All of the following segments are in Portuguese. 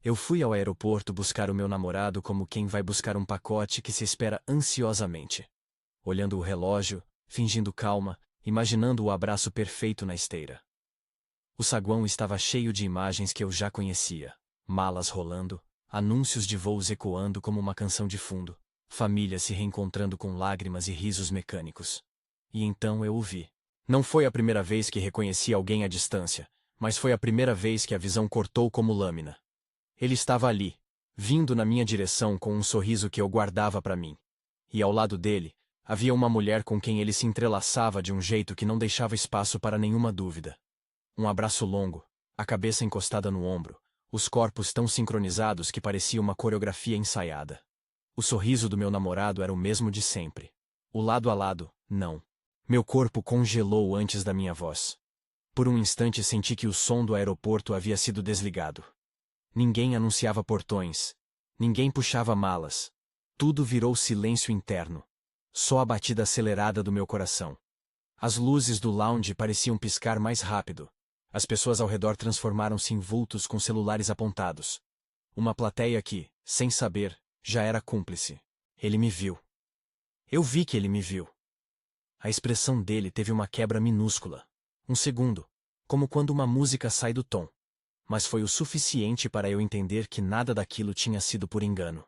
Eu fui ao aeroporto buscar o meu namorado como quem vai buscar um pacote que se espera ansiosamente. Olhando o relógio, fingindo calma, imaginando o abraço perfeito na esteira. O saguão estava cheio de imagens que eu já conhecia. Malas rolando, anúncios de voos ecoando como uma canção de fundo, famílias se reencontrando com lágrimas e risos mecânicos. E então eu o vi. Não foi a primeira vez que reconheci alguém à distância, mas foi a primeira vez que a visão cortou como lâmina. Ele estava ali, vindo na minha direção com um sorriso que eu guardava para mim. E ao lado dele, havia uma mulher com quem ele se entrelaçava de um jeito que não deixava espaço para nenhuma dúvida. Um abraço longo, a cabeça encostada no ombro, os corpos tão sincronizados que parecia uma coreografia ensaiada. O sorriso do meu namorado era o mesmo de sempre. O lado a lado, não. Meu corpo congelou antes da minha voz. Por um instante senti que o som do aeroporto havia sido desligado. Ninguém anunciava portões. Ninguém puxava malas. Tudo virou silêncio interno. Só a batida acelerada do meu coração. As luzes do lounge pareciam piscar mais rápido. As pessoas ao redor transformaram-se em vultos com celulares apontados. Uma plateia que, sem saber, já era cúmplice. Ele me viu. Eu vi que ele me viu. A expressão dele teve uma quebra minúscula. Um segundo, como quando uma música sai do tom. Mas foi o suficiente para eu entender que nada daquilo tinha sido por engano.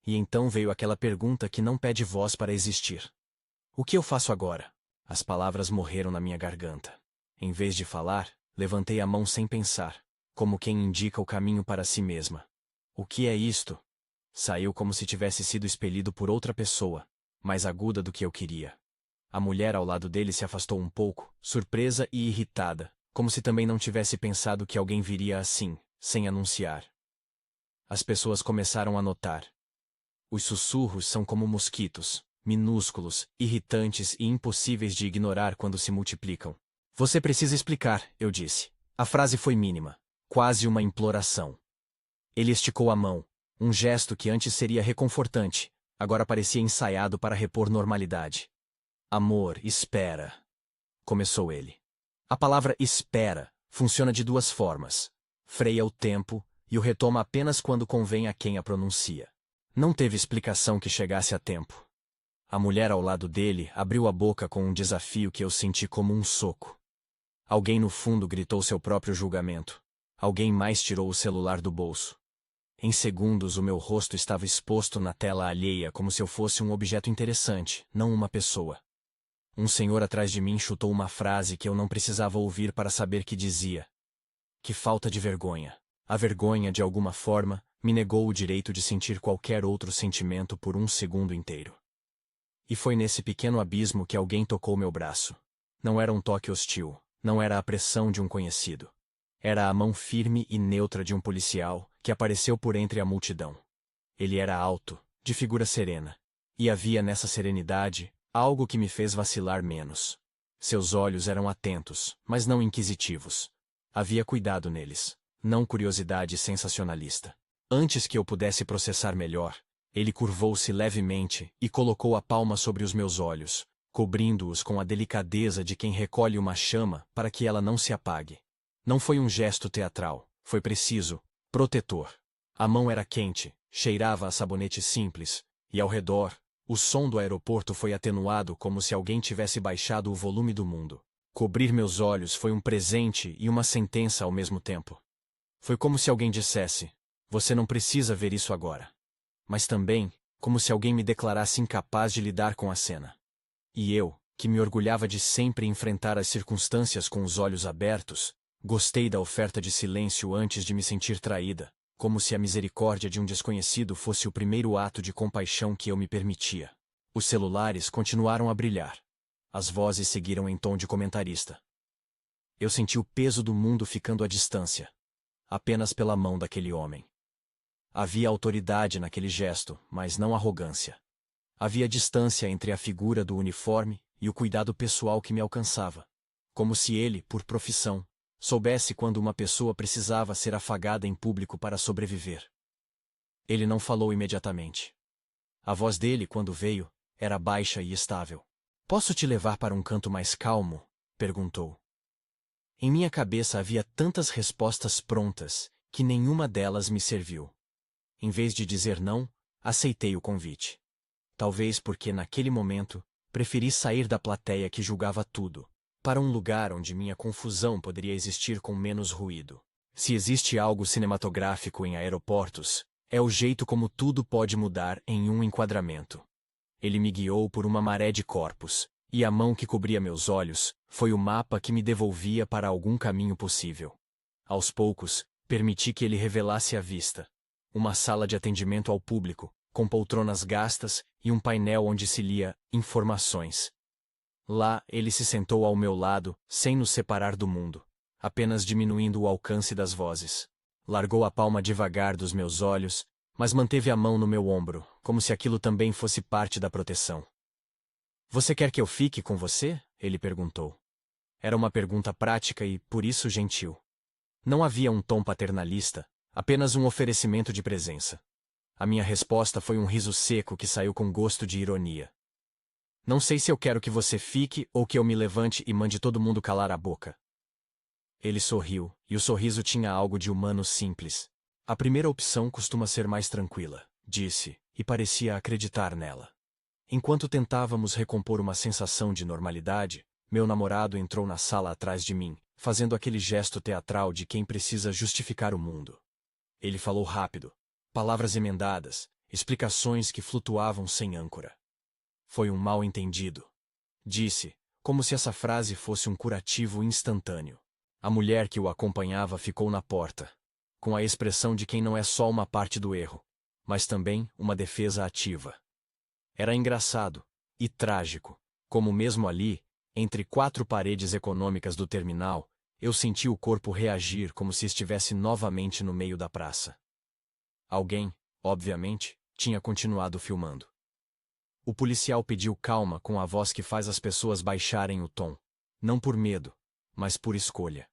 E então veio aquela pergunta que não pede voz para existir. O que eu faço agora? As palavras morreram na minha garganta. Em vez de falar, levantei a mão sem pensar, como quem indica o caminho para si mesma. O que é isto? Saiu como se tivesse sido expelido por outra pessoa, mais aguda do que eu queria. A mulher ao lado dele se afastou um pouco, surpresa e irritada, como se também não tivesse pensado que alguém viria assim, sem anunciar. As pessoas começaram a notar. Os sussurros são como mosquitos, minúsculos, irritantes e impossíveis de ignorar quando se multiplicam. Você precisa explicar, eu disse. A frase foi mínima, quase uma imploração. Ele esticou a mão, um gesto que antes seria reconfortante, agora parecia ensaiado para repor normalidade. Amor, espera. Começou ele. A palavra espera funciona de duas formas. Freia o tempo e o retoma apenas quando convém a quem a pronuncia. Não teve explicação que chegasse a tempo. A mulher ao lado dele abriu a boca com um desafio que eu senti como um soco. Alguém no fundo gritou seu próprio julgamento. Alguém mais tirou o celular do bolso. Em segundos o meu rosto estava exposto na tela alheia como se eu fosse um objeto interessante, não uma pessoa. Um senhor atrás de mim chutou uma frase que eu não precisava ouvir para saber que dizia. Que falta de vergonha. A vergonha, de alguma forma, me negou o direito de sentir qualquer outro sentimento por um segundo inteiro. E foi nesse pequeno abismo que alguém tocou meu braço. Não era um toque hostil, não era a pressão de um conhecido. Era a mão firme e neutra de um policial que apareceu por entre a multidão. Ele era alto, de figura serena. E havia nessa serenidade algo que me fez vacilar menos. Seus olhos eram atentos, mas não inquisitivos. Havia cuidado neles, não curiosidade sensacionalista. Antes que eu pudesse processar melhor, ele curvou-se levemente e colocou a palma sobre os meus olhos, cobrindo-os com a delicadeza de quem recolhe uma chama para que ela não se apague. Não foi um gesto teatral, foi preciso, protetor. A mão era quente, cheirava a sabonete simples, e ao redor, o som do aeroporto foi atenuado como se alguém tivesse baixado o volume do mundo. Cobrir meus olhos foi um presente e uma sentença ao mesmo tempo. Foi como se alguém dissesse, você não precisa ver isso agora. Mas também, como se alguém me declarasse incapaz de lidar com a cena. E eu, que me orgulhava de sempre enfrentar as circunstâncias com os olhos abertos, gostei da oferta de silêncio antes de me sentir traída, como se a misericórdia de um desconhecido fosse o primeiro ato de compaixão que eu me permitia. Os celulares continuaram a brilhar. As vozes seguiram em tom de comentarista. Eu senti o peso do mundo ficando à distância, apenas pela mão daquele homem. Havia autoridade naquele gesto, mas não arrogância. Havia distância entre a figura do uniforme e o cuidado pessoal que me alcançava. Como se ele, por profissão, soubesse quando uma pessoa precisava ser afagada em público para sobreviver. Ele não falou imediatamente. A voz dele, quando veio, era baixa e estável. Posso te levar para um canto mais calmo? Perguntou. Em minha cabeça havia tantas respostas prontas, que nenhuma delas me serviu. Em vez de dizer não, aceitei o convite. Talvez porque naquele momento, preferi sair da plateia que julgava tudo, para um lugar onde minha confusão poderia existir com menos ruído. Se existe algo cinematográfico em aeroportos, é o jeito como tudo pode mudar em um enquadramento. Ele me guiou por uma maré de corpos, e a mão que cobria meus olhos foi o mapa que me devolvia para algum caminho possível. Aos poucos, permiti que ele revelasse a vista. Uma sala de atendimento ao público, com poltronas gastas e um painel onde se lia informações. Lá, ele se sentou ao meu lado, sem nos separar do mundo, apenas diminuindo o alcance das vozes. Largou a palma devagar dos meus olhos, mas manteve a mão no meu ombro, como se aquilo também fosse parte da proteção. Você quer que eu fique com você? Ele perguntou. Era uma pergunta prática e, por isso, gentil. Não havia um tom paternalista, apenas um oferecimento de presença. A minha resposta foi um riso seco que saiu com gosto de ironia. Não sei se eu quero que você fique ou que eu me levante e mande todo mundo calar a boca. Ele sorriu, e o sorriso tinha algo de humano simples. A primeira opção costuma ser mais tranquila, disse, e parecia acreditar nela. Enquanto tentávamos recompor uma sensação de normalidade, meu namorado entrou na sala atrás de mim, fazendo aquele gesto teatral de quem precisa justificar o mundo. Ele falou rápido, palavras emendadas, explicações que flutuavam sem âncora. Foi um mal-entendido. Disse, como se essa frase fosse um curativo instantâneo. A mulher que o acompanhava ficou na porta, com a expressão de quem não é só uma parte do erro, mas também uma defesa ativa. Era engraçado e trágico, como mesmo ali, entre quatro paredes econômicas do terminal, eu senti o corpo reagir como se estivesse novamente no meio da praça. Alguém, obviamente, tinha continuado filmando. O policial pediu calma com a voz que faz as pessoas baixarem o tom, não por medo, mas por escolha.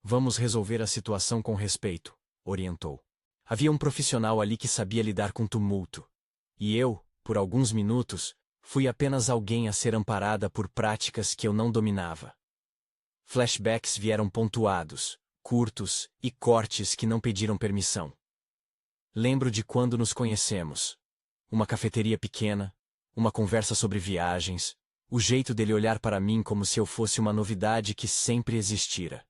Vamos resolver a situação com respeito, orientou. Havia um profissional ali que sabia lidar com tumulto. E eu, por alguns minutos, fui apenas alguém a ser amparada por práticas que eu não dominava. Flashbacks vieram pontuados, curtos e cortes que não pediram permissão. Lembro de quando nos conhecemos. Uma cafeteria pequena, uma conversa sobre viagens, o jeito dele olhar para mim como se eu fosse uma novidade que sempre existira.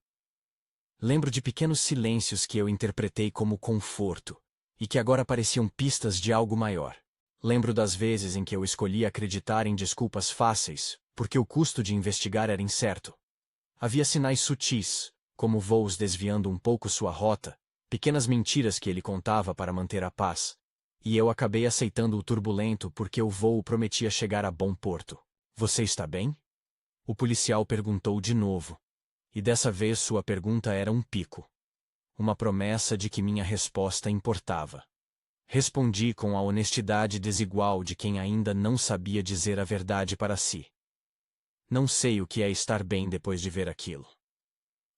Lembro de pequenos silêncios que eu interpretei como conforto, e que agora pareciam pistas de algo maior. Lembro das vezes em que eu escolhi acreditar em desculpas fáceis, porque o custo de investigar era incerto. Havia sinais sutis, como voos desviando um pouco sua rota, pequenas mentiras que ele contava para manter a paz, e eu acabei aceitando o turbulento porque o voo prometia chegar a bom porto. Você está bem? O policial perguntou de novo. E dessa vez sua pergunta era um pico. Uma promessa de que minha resposta importava. Respondi com a honestidade desigual de quem ainda não sabia dizer a verdade para si. Não sei o que é estar bem depois de ver aquilo.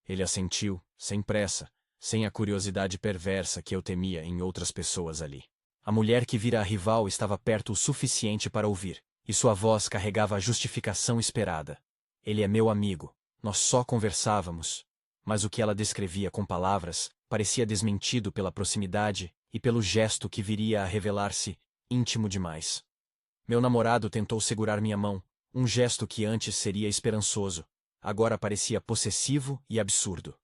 Ele assentiu, sem pressa, sem a curiosidade perversa que eu temia em outras pessoas ali. A mulher que vira a rival estava perto o suficiente para ouvir, e sua voz carregava a justificação esperada. Ele é meu amigo. Nós só conversávamos, mas o que ela descrevia com palavras parecia desmentido pela proximidade e pelo gesto que viria a revelar-se íntimo demais. Meu namorado tentou segurar minha mão, um gesto que antes seria esperançoso, agora parecia possessivo e absurdo.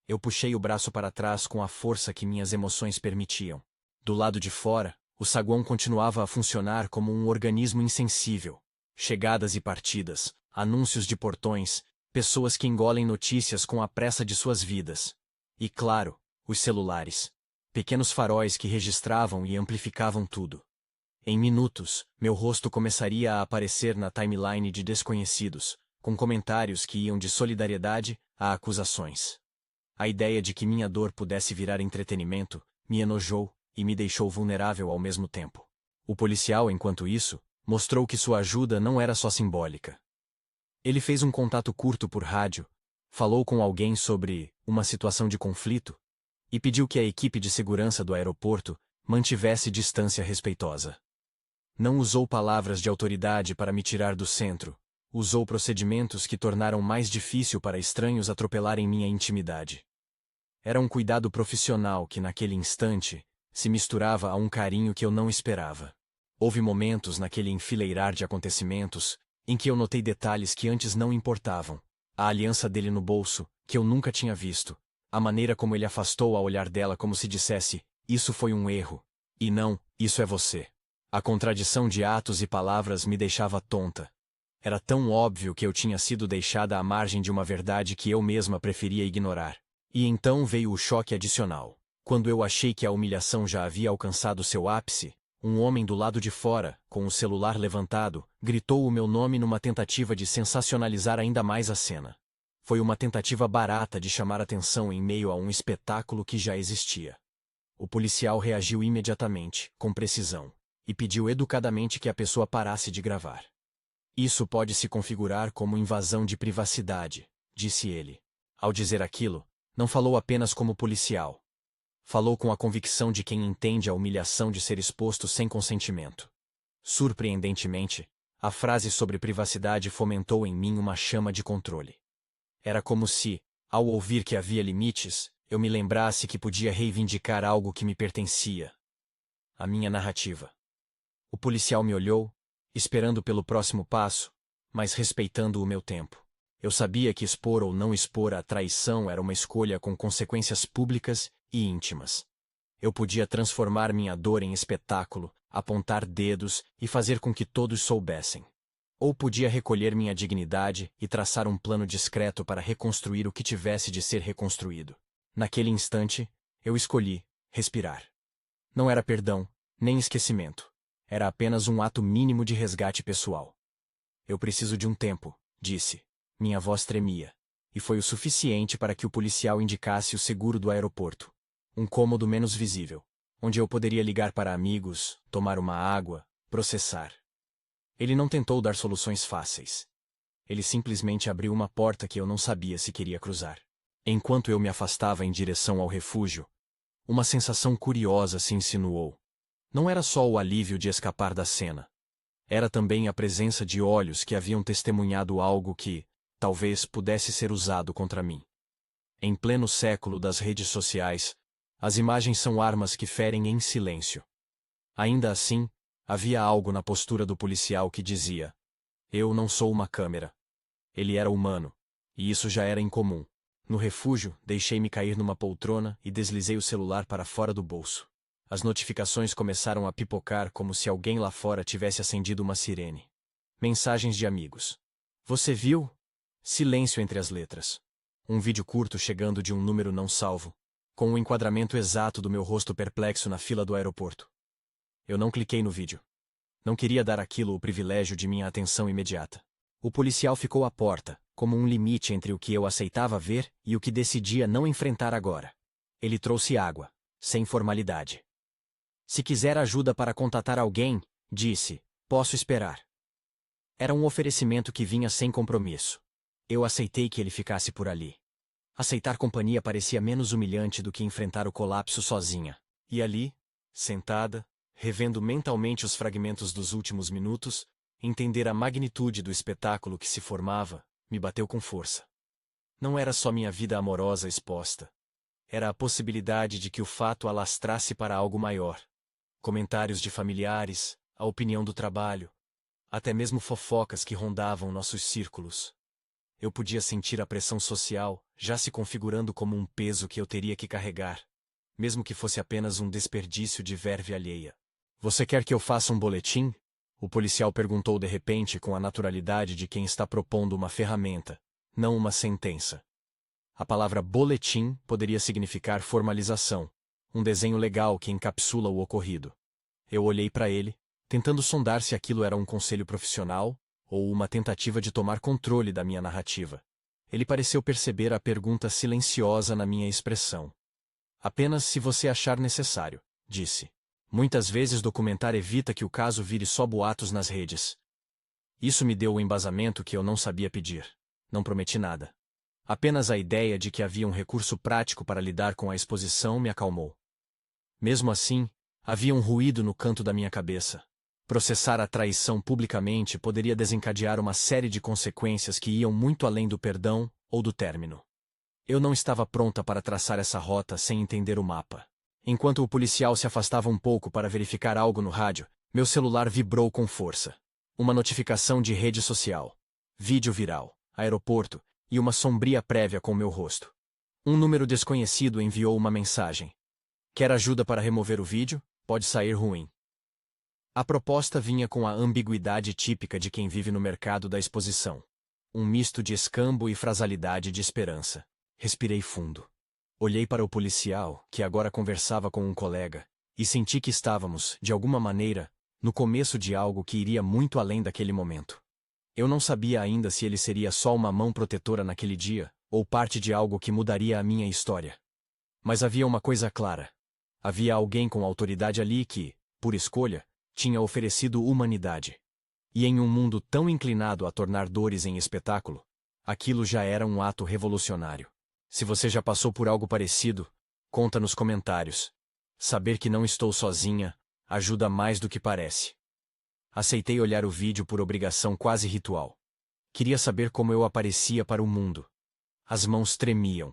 Eu puxei o braço para trás com a força que minhas emoções permitiam. Do lado de fora, o saguão continuava a funcionar como um organismo insensível. Chegadas e partidas, anúncios de portões, pessoas que engolem notícias com a pressa de suas vidas. E, claro, os celulares. Pequenos faróis que registravam e amplificavam tudo. Em minutos, meu rosto começaria a aparecer na timeline de desconhecidos, com comentários que iam de solidariedade a acusações. A ideia de que minha dor pudesse virar entretenimento me enojou e me deixou vulnerável ao mesmo tempo. O policial, enquanto isso, mostrou que sua ajuda não era só simbólica. Ele fez um contato curto por rádio, falou com alguém sobre uma situação de conflito e pediu que a equipe de segurança do aeroporto mantivesse distância respeitosa. Não usou palavras de autoridade para me tirar do centro, usou procedimentos que tornaram mais difícil para estranhos atropelarem minha intimidade. Era um cuidado profissional que, naquele instante, se misturava a um carinho que eu não esperava. Houve momentos naquele enfileirar de acontecimentos em que eu notei detalhes que antes não importavam. A aliança dele no bolso, que eu nunca tinha visto. A maneira como ele afastou a olhar dela como se dissesse, isso foi um erro. E não, isso é você. A contradição de atos e palavras me deixava tonta. Era tão óbvio que eu tinha sido deixada à margem de uma verdade que eu mesma preferia ignorar. E então veio o choque adicional. Quando eu achei que a humilhação já havia alcançado seu ápice, um homem do lado de fora, com o celular levantado, gritou o meu nome numa tentativa de sensacionalizar ainda mais a cena. Foi uma tentativa barata de chamar atenção em meio a um espetáculo que já existia. O policial reagiu imediatamente, com precisão, e pediu educadamente que a pessoa parasse de gravar. Isso pode se configurar como invasão de privacidade, disse ele. Ao dizer aquilo, não falou apenas como policial. Falou com a convicção de quem entende a humilhação de ser exposto sem consentimento. Surpreendentemente, a frase sobre privacidade fomentou em mim uma chama de controle. Era como se, ao ouvir que havia limites, eu me lembrasse que podia reivindicar algo que me pertencia. A minha narrativa. O policial me olhou, esperando pelo próximo passo, mas respeitando o meu tempo. Eu sabia que expor ou não expor a traição era uma escolha com consequências públicas e íntimas. Eu podia transformar minha dor em espetáculo, apontar dedos e fazer com que todos soubessem. Ou podia recolher minha dignidade e traçar um plano discreto para reconstruir o que tivesse de ser reconstruído. Naquele instante, eu escolhi respirar. Não era perdão, nem esquecimento. Era apenas um ato mínimo de resgate pessoal. Eu preciso de um tempo, disse. Minha voz tremia. E foi o suficiente para que o policial indicasse o seguro do aeroporto. Um cômodo menos visível, onde eu poderia ligar para amigos, tomar uma água, processar. Ele não tentou dar soluções fáceis. Ele simplesmente abriu uma porta que eu não sabia se queria cruzar. Enquanto eu me afastava em direção ao refúgio, uma sensação curiosa se insinuou. Não era só o alívio de escapar da cena. Era também a presença de olhos que haviam testemunhado algo que, talvez, pudesse ser usado contra mim. Em pleno século das redes sociais, as imagens são armas que ferem em silêncio. Ainda assim, havia algo na postura do policial que dizia: eu não sou uma câmera. Ele era humano, e isso já era incomum. No refúgio, deixei-me cair numa poltrona e deslizei o celular para fora do bolso. As notificações começaram a pipocar como se alguém lá fora tivesse acendido uma sirene. Mensagens de amigos. Você viu? Silêncio entre as letras. Um vídeo curto chegando de um número não salvo, com o enquadramento exato do meu rosto perplexo na fila do aeroporto. Eu não cliquei no vídeo. Não queria dar àquilo o privilégio de minha atenção imediata. O policial ficou à porta, como um limite entre o que eu aceitava ver e o que decidia não enfrentar agora. Ele trouxe água, sem formalidade. Se quiser ajuda para contatar alguém, disse, posso esperar. Era um oferecimento que vinha sem compromisso. Eu aceitei que ele ficasse por ali. Aceitar companhia parecia menos humilhante do que enfrentar o colapso sozinha. E ali, sentada, revendo mentalmente os fragmentos dos últimos minutos, entender a magnitude do espetáculo que se formava, me bateu com força. Não era só minha vida amorosa exposta. Era a possibilidade de que o fato alastrasse para algo maior. Comentários de familiares, a opinião do trabalho, até mesmo fofocas que rondavam nossos círculos. Eu podia sentir a pressão social já se configurando como um peso que eu teria que carregar, mesmo que fosse apenas um desperdício de verve alheia. Você quer que eu faça um boletim? O policial perguntou de repente com a naturalidade de quem está propondo uma ferramenta, não uma sentença. A palavra boletim poderia significar formalização, um desenho legal que encapsula o ocorrido. Eu olhei para ele, tentando sondar se aquilo era um conselho profissional ou uma tentativa de tomar controle da minha narrativa. Ele pareceu perceber a pergunta silenciosa na minha expressão. Apenas se você achar necessário, disse. Muitas vezes documentar evita que o caso vire só boatos nas redes. Isso me deu o embasamento que eu não sabia pedir. Não prometi nada. Apenas a ideia de que havia um recurso prático para lidar com a exposição me acalmou. Mesmo assim, havia um ruído no canto da minha cabeça. Processar a traição publicamente poderia desencadear uma série de consequências que iam muito além do perdão ou do término. Eu não estava pronta para traçar essa rota sem entender o mapa. Enquanto o policial se afastava um pouco para verificar algo no rádio, meu celular vibrou com força. Uma notificação de rede social. Vídeo viral, aeroporto, e uma sombria prévia com meu rosto. Um número desconhecido enviou uma mensagem. Quer ajuda para remover o vídeo? Pode sair ruim. A proposta vinha com a ambiguidade típica de quem vive no mercado da exposição. Um misto de escambo e frasalidade de esperança. Respirei fundo. Olhei para o policial, que agora conversava com um colega, e senti que estávamos, de alguma maneira, no começo de algo que iria muito além daquele momento. Eu não sabia ainda se ele seria só uma mão protetora naquele dia, ou parte de algo que mudaria a minha história. Mas havia uma coisa clara. Havia alguém com autoridade ali que, por escolha, tinha oferecido humanidade. E em um mundo tão inclinado a tornar dores em espetáculo, aquilo já era um ato revolucionário. Se você já passou por algo parecido, conta nos comentários. Saber que não estou sozinha ajuda mais do que parece. Aceitei olhar o vídeo por obrigação quase ritual. Queria saber como eu aparecia para o mundo. As mãos tremiam.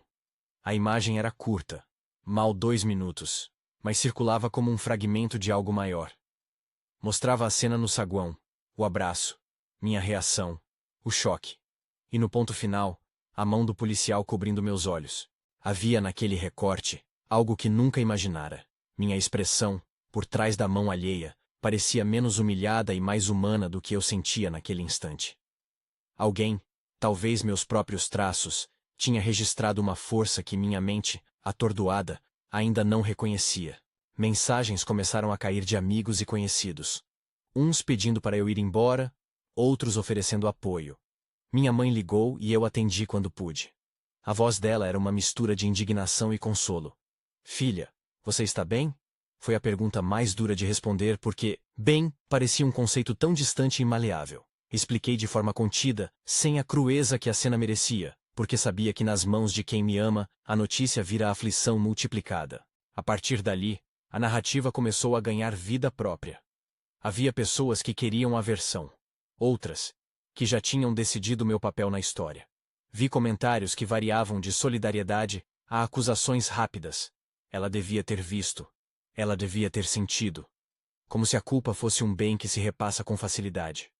A imagem era curta, mal 2 minutos, mas circulava como um fragmento de algo maior. Mostrava a cena no saguão, o abraço, minha reação, o choque. E no ponto final, a mão do policial cobrindo meus olhos. Havia naquele recorte algo que nunca imaginara. Minha expressão, por trás da mão alheia, parecia menos humilhada e mais humana do que eu sentia naquele instante. Alguém, talvez meus próprios traços, tinha registrado uma força que minha mente, atordoada, ainda não reconhecia. Mensagens começaram a cair de amigos e conhecidos. Uns pedindo para eu ir embora, outros oferecendo apoio. Minha mãe ligou e eu atendi quando pude. A voz dela era uma mistura de indignação e consolo. Filha, você está bem? Foi a pergunta mais dura de responder porque, bem, parecia um conceito tão distante e maleável. Expliquei de forma contida, sem a crueza que a cena merecia, porque sabia que nas mãos de quem me ama, a notícia vira a aflição multiplicada. A partir dali, a narrativa começou a ganhar vida própria. Havia pessoas que queriam a versão. Outras, que já tinham decidido meu papel na história. Vi comentários que variavam de solidariedade a acusações rápidas. Ela devia ter visto. Ela devia ter sentido. Como se a culpa fosse um bem que se repassa com facilidade.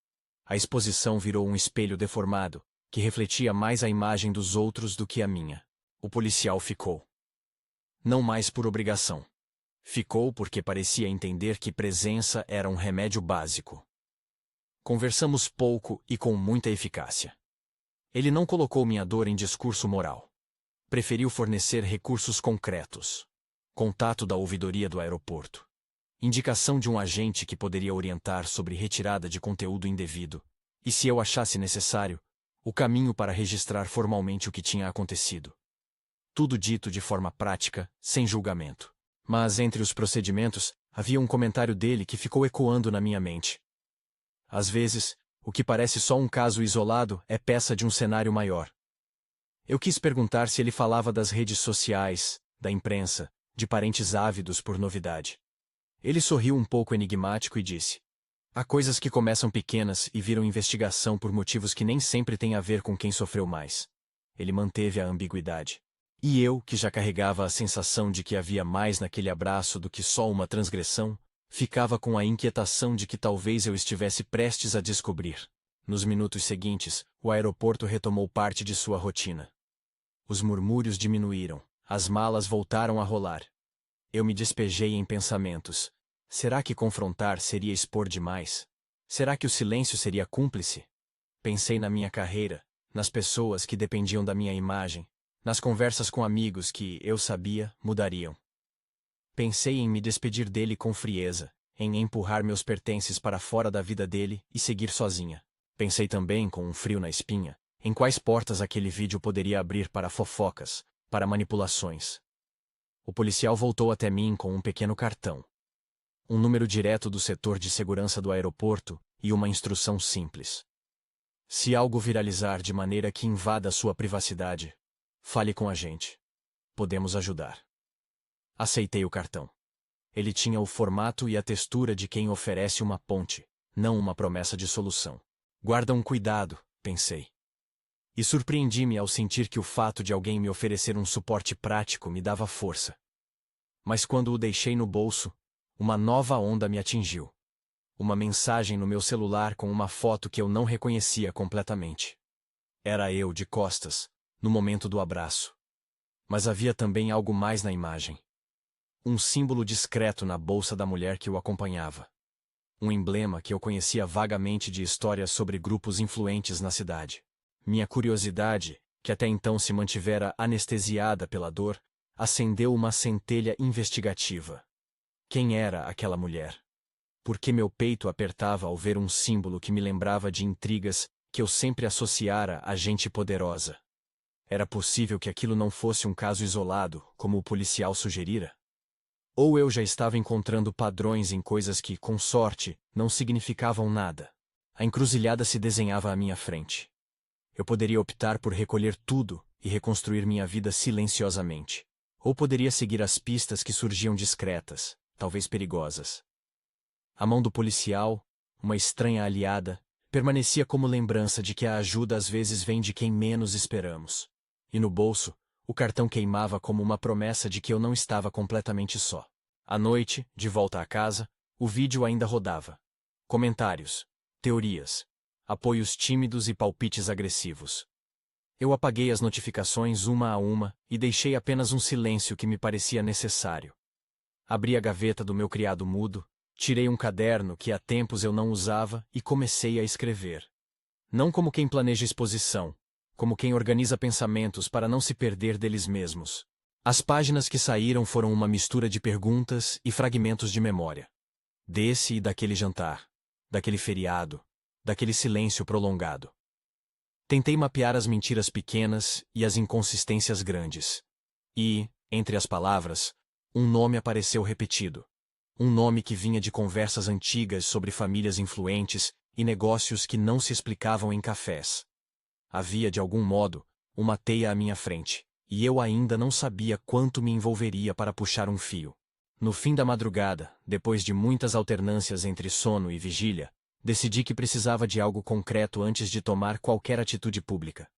A exposição virou um espelho deformado, que refletia mais a imagem dos outros do que a minha. O policial ficou. Não mais por obrigação. Ficou porque parecia entender que presença era um remédio básico. Conversamos pouco e com muita eficácia. Ele não colocou minha dor em discurso moral. Preferiu fornecer recursos concretos. Contato da ouvidoria do aeroporto. Indicação de um agente que poderia orientar sobre retirada de conteúdo indevido. E, se eu achasse necessário, o caminho para registrar formalmente o que tinha acontecido. Tudo dito de forma prática, sem julgamento. Mas entre os procedimentos, havia um comentário dele que ficou ecoando na minha mente. Às vezes, o que parece só um caso isolado é peça de um cenário maior. Eu quis perguntar se ele falava das redes sociais, da imprensa, de parentes ávidos por novidade. Ele sorriu um pouco enigmático e disse: há coisas que começam pequenas e viram investigação por motivos que nem sempre têm a ver com quem sofreu mais. Ele manteve a ambiguidade. E eu, que já carregava a sensação de que havia mais naquele abraço do que só uma transgressão, ficava com a inquietação de que talvez eu estivesse prestes a descobrir. Nos minutos seguintes, o aeroporto retomou parte de sua rotina. Os murmúrios diminuíram, as malas voltaram a rolar. Eu me despejei em pensamentos. Será que confrontar seria expor demais? Será que o silêncio seria cúmplice? Pensei na minha carreira, nas pessoas que dependiam da minha imagem, nas conversas com amigos que, eu sabia, mudariam. Pensei em me despedir dele com frieza, em empurrar meus pertences para fora da vida dele e seguir sozinha. Pensei também, com um frio na espinha, em quais portas aquele vídeo poderia abrir para fofocas, para manipulações. O policial voltou até mim com um pequeno cartão. Um número direto do setor de segurança do aeroporto e uma instrução simples. Se algo viralizar de maneira que invada sua privacidade, fale com a gente. Podemos ajudar. Aceitei o cartão. Ele tinha o formato e a textura de quem oferece uma ponte, não uma promessa de solução. Guarda um cuidado, pensei. E surpreendi-me ao sentir que o fato de alguém me oferecer um suporte prático me dava força. Mas quando o deixei no bolso, uma nova onda me atingiu. Uma mensagem no meu celular com uma foto que eu não reconhecia completamente. Era eu de costas, no momento do abraço. Mas havia também algo mais na imagem. Um símbolo discreto na bolsa da mulher que o acompanhava. Um emblema que eu conhecia vagamente de histórias sobre grupos influentes na cidade. Minha curiosidade, que até então se mantivera anestesiada pela dor, acendeu uma centelha investigativa. Quem era aquela mulher? Por que meu peito apertava ao ver um símbolo que me lembrava de intrigas que eu sempre associara a gente poderosa? Era possível que aquilo não fosse um caso isolado, como o policial sugerira? Ou eu já estava encontrando padrões em coisas que, com sorte, não significavam nada? A encruzilhada se desenhava à minha frente. Eu poderia optar por recolher tudo e reconstruir minha vida silenciosamente. Ou poderia seguir as pistas que surgiam discretas, talvez perigosas. A mão do policial, uma estranha aliada, permanecia como lembrança de que a ajuda às vezes vem de quem menos esperamos. E no bolso, o cartão queimava como uma promessa de que eu não estava completamente só. À noite, de volta à casa, o vídeo ainda rodava. Comentários, teorias, apoios tímidos e palpites agressivos. Eu apaguei as notificações uma a uma e deixei apenas um silêncio que me parecia necessário. Abri a gaveta do meu criado mudo, tirei um caderno que há tempos eu não usava e comecei a escrever. Não como quem planeja exposição, como quem organiza pensamentos para não se perder deles mesmos. As páginas que saíram foram uma mistura de perguntas e fragmentos de memória. Desse e daquele jantar, daquele feriado, daquele silêncio prolongado. Tentei mapear as mentiras pequenas e as inconsistências grandes. E, entre as palavras, um nome apareceu repetido. Um nome que vinha de conversas antigas sobre famílias influentes e negócios que não se explicavam em cafés. Havia, de algum modo, uma teia à minha frente, e eu ainda não sabia quanto me envolveria para puxar um fio. No fim da madrugada, depois de muitas alternâncias entre sono e vigília, decidi que precisava de algo concreto antes de tomar qualquer atitude pública.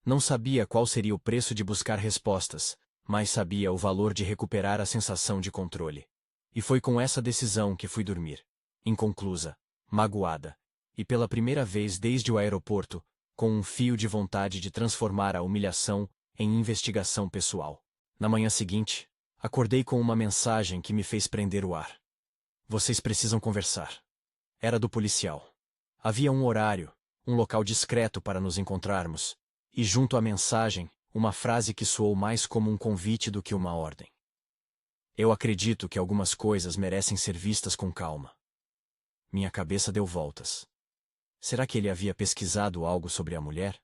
Não sabia qual seria o preço de buscar respostas, mas sabia o valor de recuperar a sensação de controle. E foi com essa decisão que fui dormir, inconclusa, magoada, e pela primeira vez desde o aeroporto, com um fio de vontade de transformar a humilhação em investigação pessoal. Na manhã seguinte, acordei com uma mensagem que me fez prender o ar. Vocês precisam conversar. Era do policial. Havia um horário, um local discreto para nos encontrarmos, e junto à mensagem, uma frase que soou mais como um convite do que uma ordem. Eu acredito que algumas coisas merecem ser vistas com calma. Minha cabeça deu voltas. Será que ele havia pesquisado algo sobre a mulher?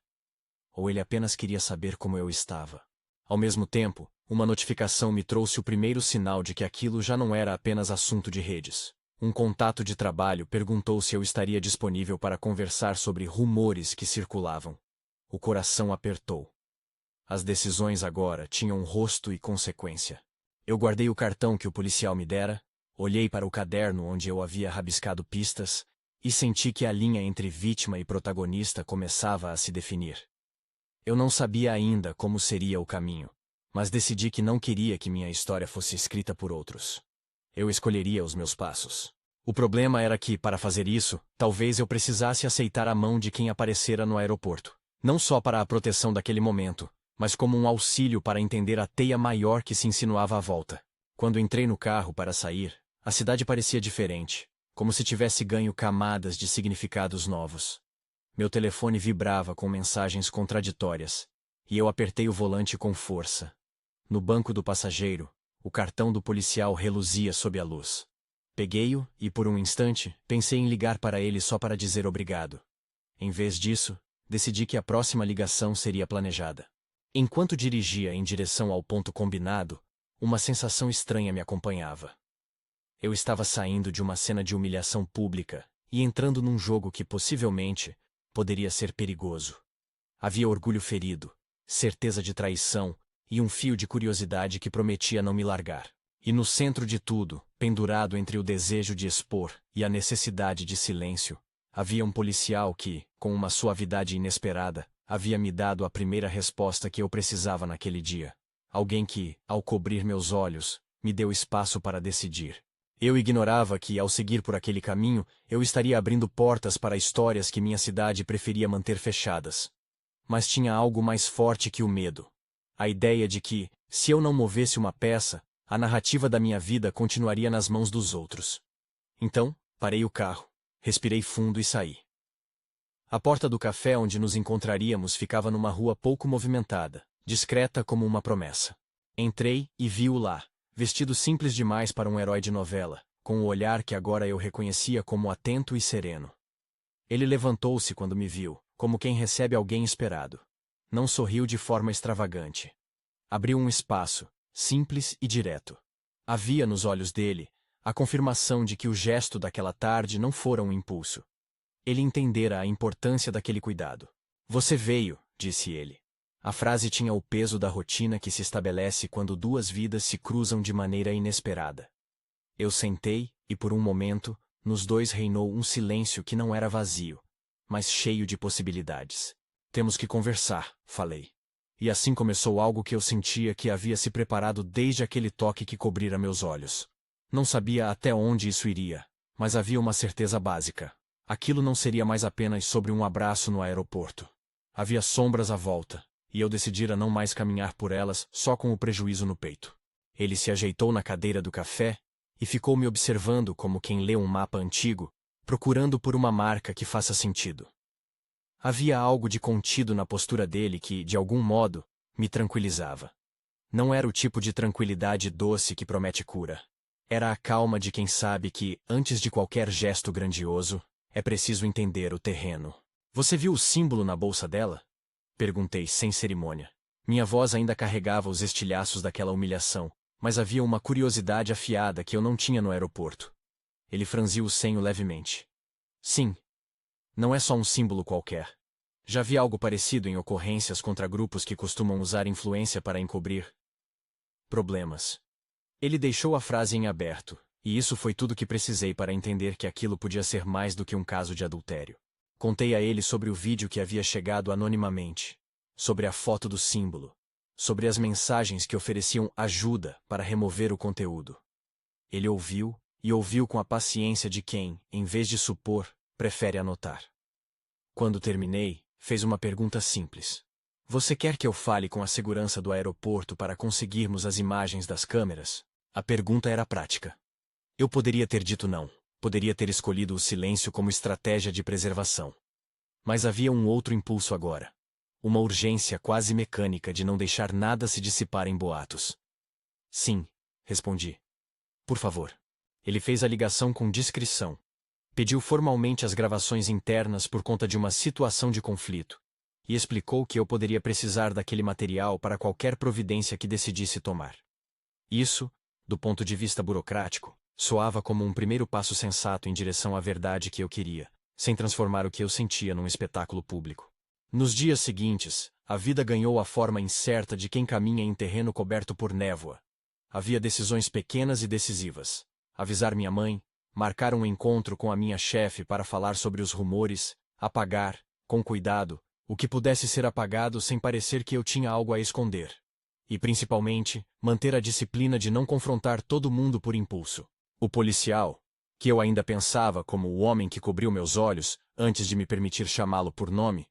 Ou ele apenas queria saber como eu estava? Ao mesmo tempo, uma notificação me trouxe o primeiro sinal de que aquilo já não era apenas assunto de redes. Um contato de trabalho perguntou se eu estaria disponível para conversar sobre rumores que circulavam. O coração apertou. As decisões agora tinham rosto e consequência. Eu guardei o cartão que o policial me dera, olhei para o caderno onde eu havia rabiscado pistas, e senti que a linha entre vítima e protagonista começava a se definir. Eu não sabia ainda como seria o caminho, mas decidi que não queria que minha história fosse escrita por outros. Eu escolheria os meus passos. O problema era que, para fazer isso, talvez eu precisasse aceitar a mão de quem aparecera no aeroporto. Não só para a proteção daquele momento, mas como um auxílio para entender a teia maior que se insinuava à volta. Quando entrei no carro para sair, a cidade parecia diferente, como se tivesse ganho camadas de significados novos. Meu telefone vibrava com mensagens contraditórias, e eu apertei o volante com força. No banco do passageiro, o cartão do policial reluzia sob a luz. Peguei-o e, por um instante, pensei em ligar para ele só para dizer obrigado. Em vez disso, decidi que a próxima ligação seria planejada. Enquanto dirigia em direção ao ponto combinado, uma sensação estranha me acompanhava. Eu estava saindo de uma cena de humilhação pública e entrando num jogo que, possivelmente, poderia ser perigoso. Havia orgulho ferido, certeza de traição e um fio de curiosidade que prometia não me largar. E no centro de tudo, pendurado entre o desejo de expor e a necessidade de silêncio, havia um policial que, com uma suavidade inesperada, Havia me dado a primeira resposta que eu precisava naquele dia. Alguém que, ao cobrir meus olhos, me deu espaço para decidir. Eu ignorava que, ao seguir por aquele caminho, eu estaria abrindo portas para histórias que minha cidade preferia manter fechadas. Mas tinha algo mais forte que o medo. A ideia de que, se eu não movesse uma peça, a narrativa da minha vida continuaria nas mãos dos outros. Então, parei o carro, respirei fundo e saí. A porta do café onde nos encontraríamos ficava numa rua pouco movimentada, discreta como uma promessa. Entrei e vi-o lá, vestido simples demais para um herói de novela, com o olhar que agora eu reconhecia como atento e sereno. Ele levantou-se quando me viu, como quem recebe alguém esperado. Não sorriu de forma extravagante. Abriu um espaço, simples e direto. Havia nos olhos dele a confirmação de que o gesto daquela tarde não fora um impulso. Ele entendera a importância daquele cuidado. Você veio, disse ele. A frase tinha o peso da rotina que se estabelece quando duas vidas se cruzam de maneira inesperada. Eu sentei, e por um momento, nos dois reinou um silêncio que não era vazio, mas cheio de possibilidades. Temos que conversar, falei. E assim começou algo que eu sentia que havia se preparado desde aquele toque que cobrira meus olhos. Não sabia até onde isso iria, mas havia uma certeza básica. Aquilo não seria mais apenas sobre um abraço no aeroporto. Havia sombras à volta, e eu decidira não mais caminhar por elas só com o prejuízo no peito. Ele se ajeitou na cadeira do café e ficou me observando como quem lê um mapa antigo, procurando por uma marca que faça sentido. Havia algo de contido na postura dele que, de algum modo, me tranquilizava. Não era o tipo de tranquilidade doce que promete cura. Era a calma de quem sabe que, antes de qualquer gesto grandioso, é preciso entender o terreno. Você viu o símbolo na bolsa dela? Perguntei sem cerimônia. Minha voz ainda carregava os estilhaços daquela humilhação, mas havia uma curiosidade afiada que eu não tinha no aeroporto. Ele franziu o senho levemente. Sim. Não é só um símbolo qualquer. Já vi algo parecido em ocorrências contra grupos que costumam usar influência para encobrir problemas. Ele deixou a frase em aberto, e isso foi tudo que precisei para entender que aquilo podia ser mais do que um caso de adultério. Contei a ele sobre o vídeo que havia chegado anonimamente, sobre a foto do símbolo, sobre as mensagens que ofereciam ajuda para remover o conteúdo. Ele ouviu, e ouviu com a paciência de quem, em vez de supor, prefere anotar. Quando terminei, fez uma pergunta simples. Você quer que eu fale com a segurança do aeroporto para conseguirmos as imagens das câmeras? A pergunta era prática. Eu poderia ter dito não, poderia ter escolhido o silêncio como estratégia de preservação. Mas havia um outro impulso agora. Uma urgência quase mecânica de não deixar nada se dissipar em boatos. Sim, respondi. Por favor. Ele fez a ligação com discrição. Pediu formalmente as gravações internas por conta de uma situação de conflito, e explicou que eu poderia precisar daquele material para qualquer providência que decidisse tomar. Isso, do ponto de vista burocrático, soava como um primeiro passo sensato em direção à verdade que eu queria, sem transformar o que eu sentia num espetáculo público. Nos dias seguintes, a vida ganhou a forma incerta de quem caminha em terreno coberto por névoa. Havia decisões pequenas e decisivas. Avisar minha mãe, marcar um encontro com a minha chefe para falar sobre os rumores, apagar, com cuidado, o que pudesse ser apagado sem parecer que eu tinha algo a esconder. E, principalmente, manter a disciplina de não confrontar todo mundo por impulso. O policial, que eu ainda pensava como o homem que cobriu meus olhos, antes de me permitir chamá-lo por nome,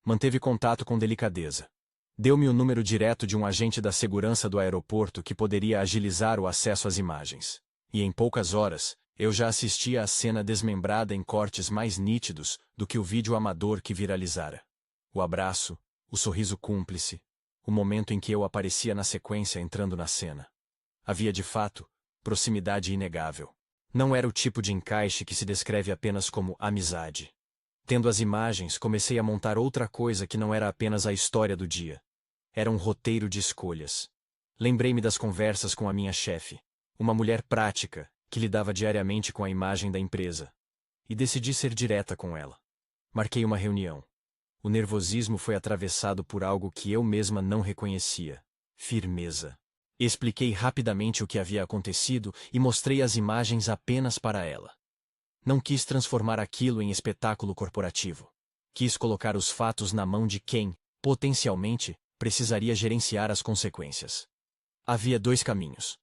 manteve contato com delicadeza. Deu-me o número direto de um agente da segurança do aeroporto que poderia agilizar o acesso às imagens. E em poucas horas, eu já assistia à cena desmembrada em cortes mais nítidos do que o vídeo amador que viralizara. O abraço, o sorriso cúmplice, o momento em que eu aparecia na sequência entrando na cena. Havia de fato proximidade inegável. Não era o tipo de encaixe que se descreve apenas como amizade. Tendo as imagens, comecei a montar outra coisa que não era apenas a história do dia. Era um roteiro de escolhas. Lembrei-me das conversas com a minha chefe, uma mulher prática, que lidava diariamente com a imagem da empresa. E decidi ser direta com ela. Marquei uma reunião. O nervosismo foi atravessado por algo que eu mesma não reconhecia: firmeza. Expliquei rapidamente o que havia acontecido e mostrei as imagens apenas para ela. Não quis transformar aquilo em espetáculo corporativo. Quis colocar os fatos na mão de quem, Potencialmente, precisaria gerenciar as consequências. Havia dois caminhos.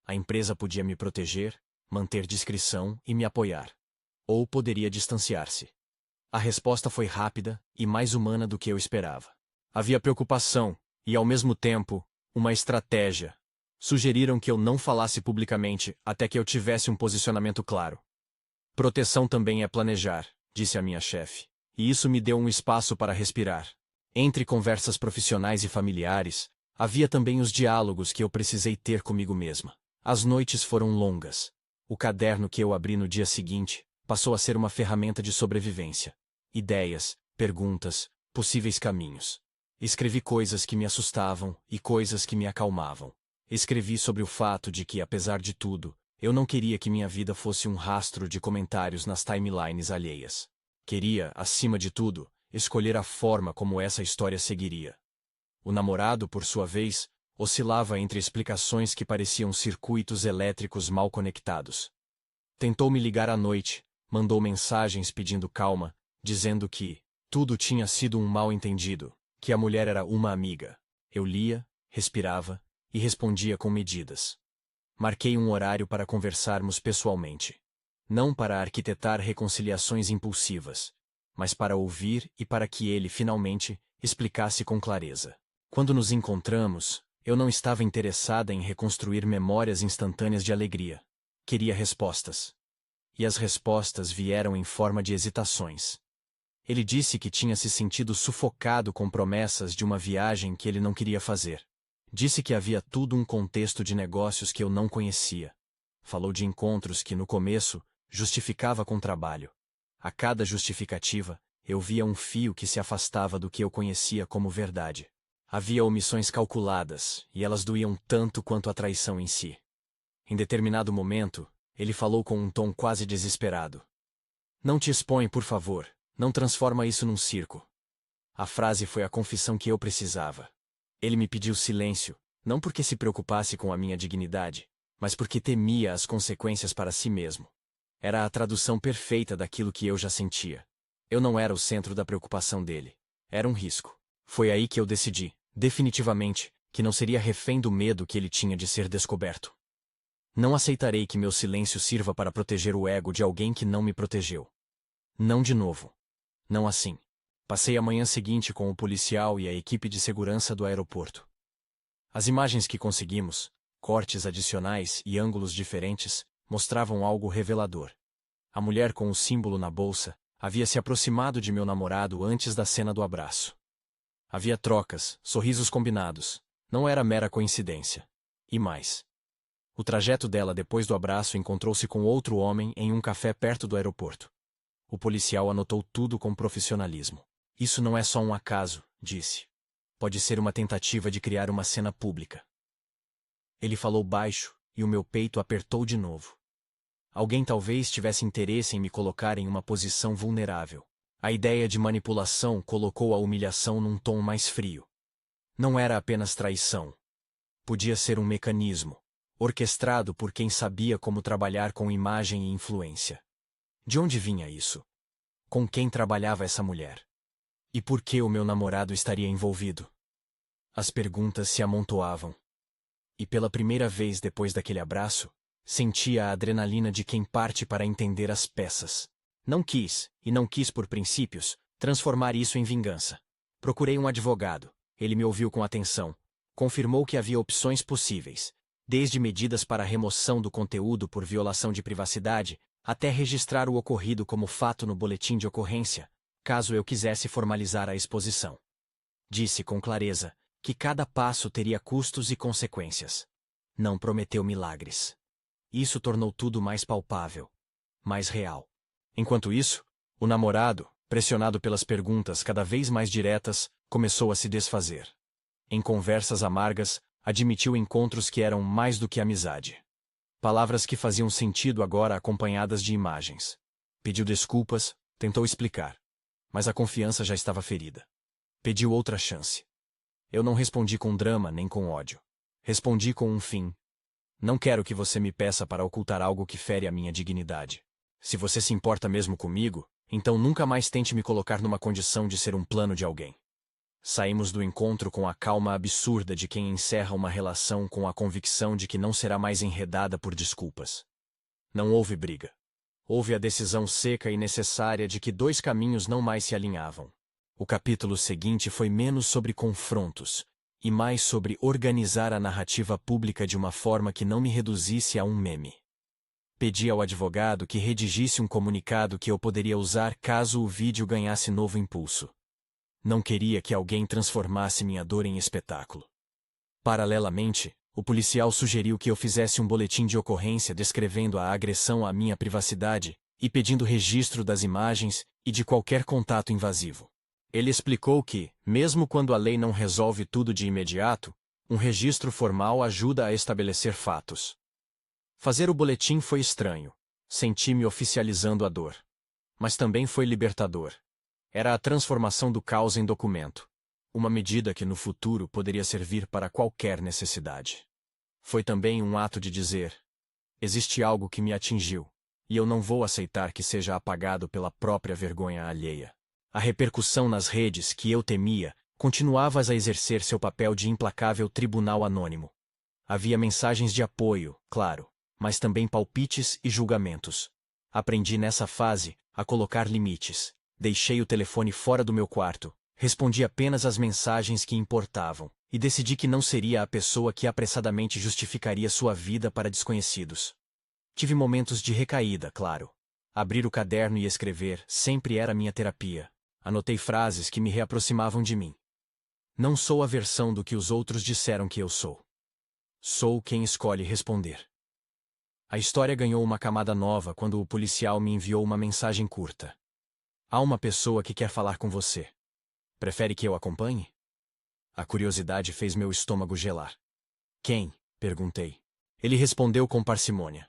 A empresa podia me proteger, manter discrição e me apoiar. Ou poderia distanciar-se. A resposta foi rápida e mais humana do que eu esperava. Havia preocupação e, ao mesmo tempo, uma estratégia. Sugeriram que eu não falasse publicamente até que eu tivesse um posicionamento claro. Proteção também é planejar, disse a minha chefe, e isso me deu um espaço para respirar. Entre conversas profissionais e familiares, havia também os diálogos que eu precisei ter comigo mesma. As noites foram longas. O caderno que eu abri no dia seguinte passou a ser uma ferramenta de sobrevivência. Ideias, perguntas, possíveis caminhos. Escrevi coisas que me assustavam e coisas que me acalmavam. Escrevi sobre o fato de que, apesar de tudo, eu não queria que minha vida fosse um rastro de comentários nas timelines alheias. Queria, acima de tudo, escolher a forma como essa história seguiria. O namorado, por sua vez, oscilava entre explicações que pareciam circuitos elétricos mal conectados. Tentou me ligar à noite, mandou mensagens pedindo calma, dizendo que tudo tinha sido um mal-entendido, que a mulher era uma amiga. Eu lia, respirava e respondia com medidas. Marquei um horário para conversarmos pessoalmente. Não para arquitetar reconciliações impulsivas, mas para ouvir e para que ele, finalmente, explicasse com clareza. Quando nos encontramos, eu não estava interessada em reconstruir memórias instantâneas de alegria. Queria respostas. E as respostas vieram em forma de hesitações. Ele disse que tinha se sentido sufocado com promessas de uma viagem que ele não queria fazer. Disse que havia tudo um contexto de negócios que eu não conhecia. Falou de encontros que, no começo, justificava com trabalho. A cada justificativa, eu via um fio que se afastava do que eu conhecia como verdade. Havia omissões calculadas, e elas doíam tanto quanto a traição em si. Em determinado momento, ele falou com um tom quase desesperado. Não te expõe, por favor. Não transforma isso num circo. A frase foi a confissão que eu precisava. Ele me pediu silêncio, não porque se preocupasse com a minha dignidade, mas porque temia as consequências para si mesmo. Era a tradução perfeita daquilo que eu já sentia. Eu não era o centro da preocupação dele. Era um risco. Foi aí que eu decidi, definitivamente, que não seria refém do medo que ele tinha de ser descoberto. Não aceitarei que meu silêncio sirva para proteger o ego de alguém que não me protegeu. Não de novo. Não assim. Passei a manhã seguinte com o policial e a equipe de segurança do aeroporto. As imagens que conseguimos, cortes adicionais e ângulos diferentes, mostravam algo revelador. A mulher com o símbolo na bolsa havia se aproximado de meu namorado antes da cena do abraço. Havia trocas, sorrisos combinados. Não era mera coincidência. E mais. O trajeto dela depois do abraço encontrou-se com outro homem em um café perto do aeroporto. O policial anotou tudo com profissionalismo. Isso não é só um acaso, disse. Pode ser uma tentativa de criar uma cena pública. Ele falou baixo, e o meu peito apertou de novo. Alguém talvez tivesse interesse em me colocar em uma posição vulnerável. A ideia de manipulação colocou a humilhação num tom mais frio. Não era apenas traição. Podia ser um mecanismo, orquestrado por quem sabia como trabalhar com imagem e influência. De onde vinha isso? Com quem trabalhava essa mulher? E por que o meu namorado estaria envolvido? As perguntas se amontoavam. E pela primeira vez depois daquele abraço, sentia a adrenalina de quem parte para entender as peças. Não quis, e não quis por princípios, transformar isso em vingança. Procurei um advogado. Ele me ouviu com atenção. Confirmou que havia opções possíveis, desde medidas para a remoção do conteúdo por violação de privacidade, até registrar o ocorrido como fato no boletim de ocorrência, caso eu quisesse formalizar a exposição. Disse com clareza que cada passo teria custos e consequências. Não prometeu milagres. Isso tornou tudo mais palpável, mais real. Enquanto isso, o namorado, pressionado pelas perguntas cada vez mais diretas, começou a se desfazer. Em conversas amargas, admitiu encontros que eram mais do que amizade. Palavras que faziam sentido agora acompanhadas de imagens. Pediu desculpas, tentou explicar. Mas a confiança já estava ferida. Pediu outra chance. Eu não respondi com drama nem com ódio. Respondi com um fim. Não quero que você me peça para ocultar algo que fere a minha dignidade. Se você se importa mesmo comigo, então nunca mais tente me colocar numa condição de ser um plano de alguém. Saímos do encontro com a calma absurda de quem encerra uma relação com a convicção de que não será mais enredada por desculpas. Não houve briga. Houve a decisão seca e necessária de que dois caminhos não mais se alinhavam. O capítulo seguinte foi menos sobre confrontos, e mais sobre organizar a narrativa pública de uma forma que não me reduzisse a um meme. Pedi ao advogado que redigisse um comunicado que eu poderia usar caso o vídeo ganhasse novo impulso. Não queria que alguém transformasse minha dor em espetáculo. Paralelamente, o policial sugeriu que eu fizesse um boletim de ocorrência descrevendo a agressão à minha privacidade e pedindo registro das imagens e de qualquer contato invasivo. Ele explicou que, mesmo quando a lei não resolve tudo de imediato, um registro formal ajuda a estabelecer fatos. Fazer o boletim foi estranho. Senti-me oficializando a dor. Mas também foi libertador. Era a transformação do caos em documento. Uma medida que no futuro poderia servir para qualquer necessidade. Foi também um ato de dizer: existe algo que me atingiu, e eu não vou aceitar que seja apagado pela própria vergonha alheia. A repercussão nas redes que eu temia continuava a exercer seu papel de implacável tribunal anônimo. Havia mensagens de apoio, claro, mas também palpites e julgamentos. Aprendi nessa fase a colocar limites. Deixei o telefone fora do meu quarto, respondi apenas às mensagens que importavam, e decidi que não seria a pessoa que apressadamente justificaria sua vida para desconhecidos. Tive momentos de recaída, claro. Abrir o caderno e escrever sempre era minha terapia. Anotei frases que me reaproximavam de mim. Não sou a versão do que os outros disseram que eu sou. Sou quem escolhe responder. A história ganhou uma camada nova quando o policial me enviou uma mensagem curta. Há uma pessoa que quer falar com você. Prefere que eu acompanhe? A curiosidade fez meu estômago gelar. Quem? Perguntei. Ele respondeu com parcimônia.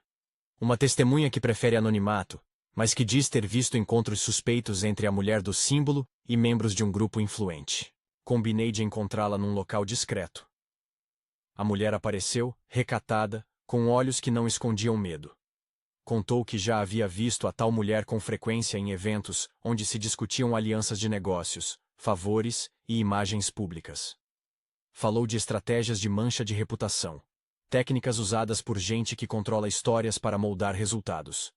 Uma testemunha que prefere anonimato, mas que diz ter visto encontros suspeitos entre a mulher do símbolo e membros de um grupo influente. Combinei de encontrá-la num local discreto. A mulher apareceu, recatada, com olhos que não escondiam medo. Contou que já havia visto a tal mulher com frequência em eventos onde se discutiam alianças de negócios, favores e imagens públicas. Falou de estratégias de mancha de reputação, técnicas usadas por gente que controla histórias para moldar resultados.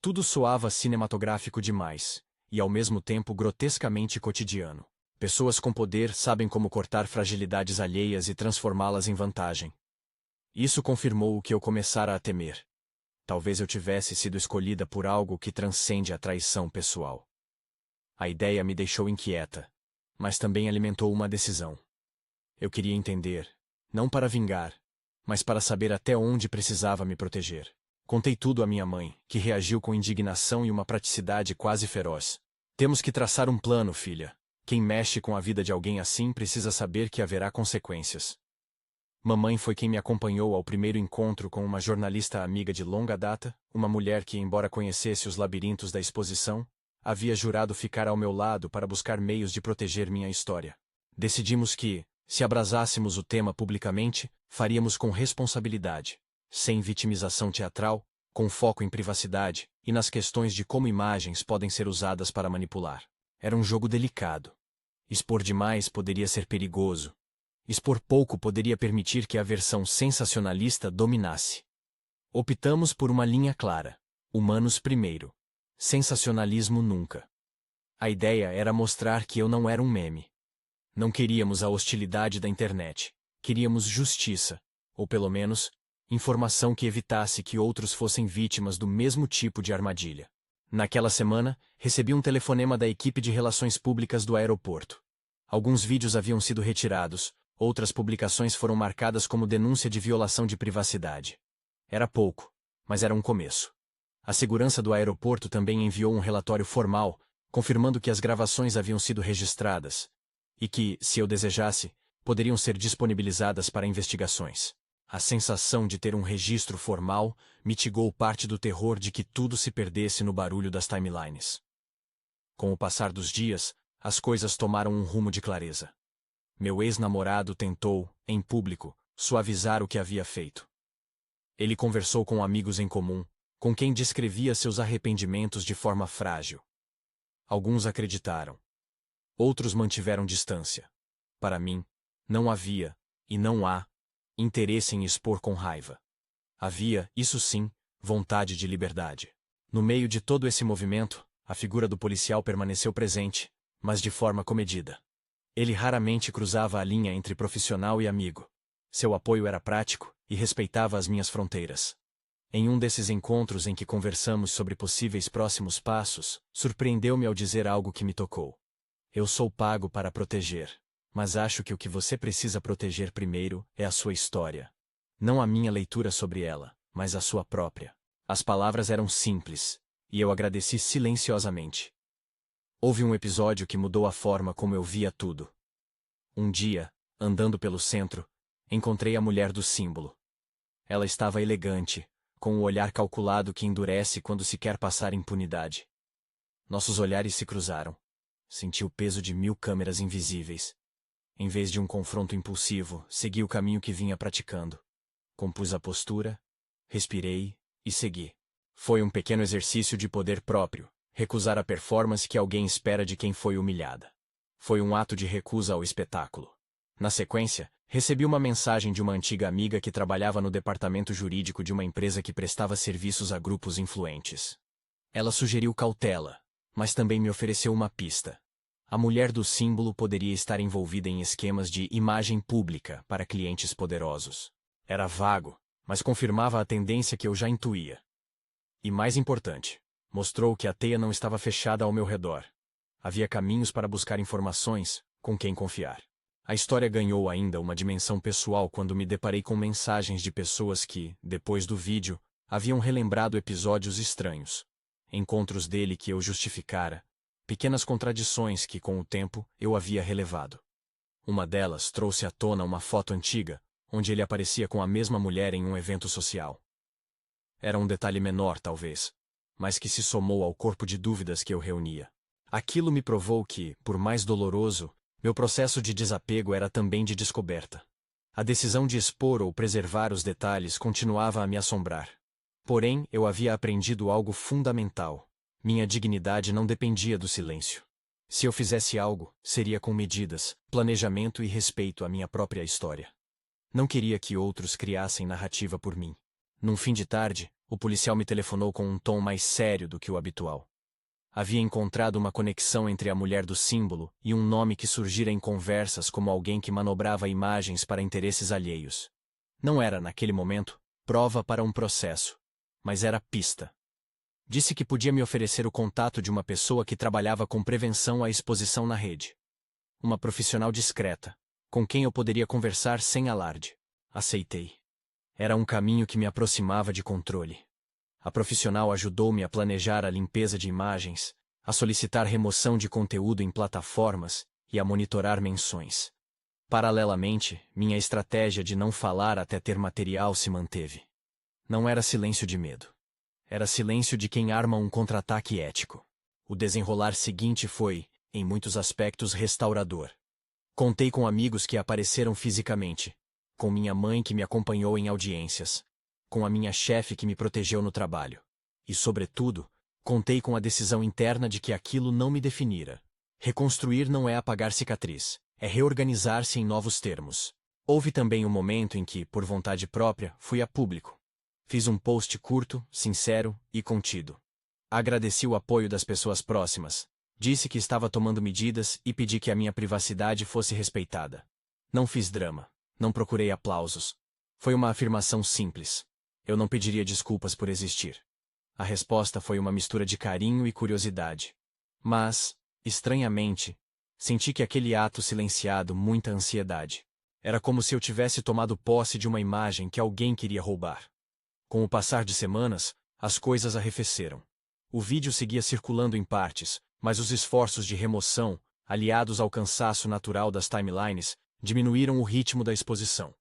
Tudo soava cinematográfico demais, e ao mesmo tempo grotescamente cotidiano. Pessoas com poder sabem como cortar fragilidades alheias e transformá-las em vantagem. Isso confirmou o que eu começara a temer. Talvez eu tivesse sido escolhida por algo que transcende a traição pessoal. A ideia me deixou inquieta, mas também alimentou uma decisão. Eu queria entender, não para vingar, mas para saber até onde precisava me proteger. Contei tudo à minha mãe, que reagiu com indignação e uma praticidade quase feroz. Temos que traçar um plano, filha. Quem mexe com a vida de alguém assim precisa saber que haverá consequências. Mamãe foi quem me acompanhou ao primeiro encontro com uma jornalista amiga de longa data, uma mulher que, embora conhecesse os labirintos da exposição, havia jurado ficar ao meu lado para buscar meios de proteger minha história. Decidimos que, se abrasássemos o tema publicamente, faríamos com responsabilidade, sem vitimização teatral, com foco em privacidade e nas questões de como imagens podem ser usadas para manipular. Era um jogo delicado. Expor demais poderia ser perigoso. Expor pouco poderia permitir que a versão sensacionalista dominasse. Optamos por uma linha clara: humanos primeiro. Sensacionalismo nunca. A ideia era mostrar que eu não era um meme. Não queríamos a hostilidade da internet. Queríamos justiça, ou pelo menos, informação que evitasse que outros fossem vítimas do mesmo tipo de armadilha. Naquela semana, recebi um telefonema da equipe de relações públicas do aeroporto. Alguns vídeos haviam sido retirados, outras publicações foram marcadas como denúncia de violação de privacidade. Era pouco, mas era um começo. A segurança do aeroporto também enviou um relatório formal, confirmando que as gravações haviam sido registradas, e que, se eu desejasse, poderiam ser disponibilizadas para investigações. A sensação de ter um registro formal mitigou parte do terror de que tudo se perdesse no barulho das timelines. Com o passar dos dias, as coisas tomaram um rumo de clareza. Meu ex-namorado tentou, em público, suavizar o que havia feito. Ele conversou com amigos em comum, com quem descrevia seus arrependimentos de forma frágil. Alguns acreditaram. Outros mantiveram distância. Para mim, não havia, e não há, interesse em expor com raiva. Havia, isso sim, vontade de liberdade. No meio de todo esse movimento, a figura do policial permaneceu presente, mas de forma comedida. Ele raramente cruzava a linha entre profissional e amigo. Seu apoio era prático e respeitava as minhas fronteiras. Em um desses encontros em que conversamos sobre possíveis próximos passos, surpreendeu-me ao dizer algo que me tocou. Eu sou pago para proteger, mas acho que o que você precisa proteger primeiro é a sua história. Não a minha leitura sobre ela, mas a sua própria. As palavras eram simples, e eu agradeci silenciosamente. Houve um episódio que mudou a forma como eu via tudo. Um dia, andando pelo centro, encontrei a mulher do símbolo. Ela estava elegante, com o olhar calculado que endurece quando se quer passar impunidade. Nossos olhares se cruzaram. Senti o peso de 1000 câmeras invisíveis. Em vez de um confronto impulsivo, segui o caminho que vinha praticando. Compus a postura, respirei e segui. Foi um pequeno exercício de poder próprio, recusar a performance que alguém espera de quem foi humilhada. Foi um ato de recusa ao espetáculo. Na sequência, recebi uma mensagem de uma antiga amiga que trabalhava no departamento jurídico de uma empresa que prestava serviços a grupos influentes. Ela sugeriu cautela, mas também me ofereceu uma pista. A mulher do símbolo poderia estar envolvida em esquemas de imagem pública para clientes poderosos. Era vago, mas confirmava a tendência que eu já intuía. E mais importante, mostrou que a teia não estava fechada ao meu redor. Havia caminhos para buscar informações, com quem confiar. A história ganhou ainda uma dimensão pessoal quando me deparei com mensagens de pessoas que, depois do vídeo, haviam relembrado episódios estranhos. Encontros dele que eu justificara, pequenas contradições que, com o tempo, eu havia relevado. Uma delas trouxe à tona uma foto antiga, onde ele aparecia com a mesma mulher em um evento social. Era um detalhe menor, talvez, mas que se somou ao corpo de dúvidas que eu reunia. Aquilo me provou que, por mais doloroso, meu processo de desapego era também de descoberta. A decisão de expor ou preservar os detalhes continuava a me assombrar. Porém, eu havia aprendido algo fundamental. Minha dignidade não dependia do silêncio. Se eu fizesse algo, seria com medidas, planejamento e respeito à minha própria história. Não queria que outros criassem narrativa por mim. Num fim de tarde, o policial me telefonou com um tom mais sério do que o habitual. Havia encontrado uma conexão entre a mulher do símbolo e um nome que surgira em conversas como alguém que manobrava imagens para interesses alheios. Não era, naquele momento, prova para um processo, mas era pista. Disse que podia me oferecer o contato de uma pessoa que trabalhava com prevenção à exposição na rede. Uma profissional discreta, com quem eu poderia conversar sem alarde. Aceitei. Era um caminho que me aproximava de controle. A profissional ajudou-me a planejar a limpeza de imagens, a solicitar remoção de conteúdo em plataformas e a monitorar menções. Paralelamente, minha estratégia de não falar até ter material se manteve. Não era silêncio de medo. Era silêncio de quem arma um contra-ataque ético. O desenrolar seguinte foi, em muitos aspectos, restaurador. Contei com amigos que apareceram fisicamente, com minha mãe que me acompanhou em audiências, com a minha chefe que me protegeu no trabalho. E, sobretudo, contei com a decisão interna de que aquilo não me definira. Reconstruir não é apagar cicatriz, é reorganizar-se em novos termos. Houve também um momento em que, por vontade própria, fui a público. Fiz um post curto, sincero e contido. Agradeci o apoio das pessoas próximas. Disse que estava tomando medidas e pedi que a minha privacidade fosse respeitada. Não fiz drama. Não procurei aplausos. Foi uma afirmação simples. Eu não pediria desculpas por existir. A resposta foi uma mistura de carinho e curiosidade. Mas, estranhamente, senti que aquele ato silenciado muita ansiedade. Era como se eu tivesse tomado posse de uma imagem que alguém queria roubar. Com o passar de semanas, as coisas arrefeceram. O vídeo seguia circulando em partes, mas os esforços de remoção, aliados ao cansaço natural das timelines, diminuíram o ritmo da exposição.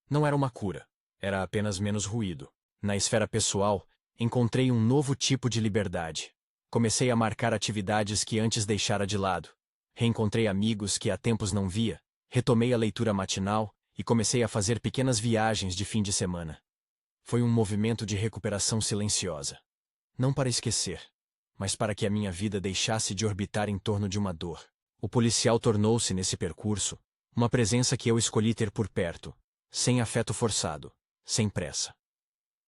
Não era uma cura, era apenas menos ruído. Na esfera pessoal, encontrei um novo tipo de liberdade. Comecei a marcar atividades que antes deixara de lado. Reencontrei amigos que há tempos não via, retomei a leitura matinal e comecei a fazer pequenas viagens de fim de semana. Foi um movimento de recuperação silenciosa. Não para esquecer, mas para que a minha vida deixasse de orbitar em torno de uma dor. O policial tornou-se, nesse percurso, Uma presença que eu escolhi ter por perto, sem afeto forçado, sem pressa.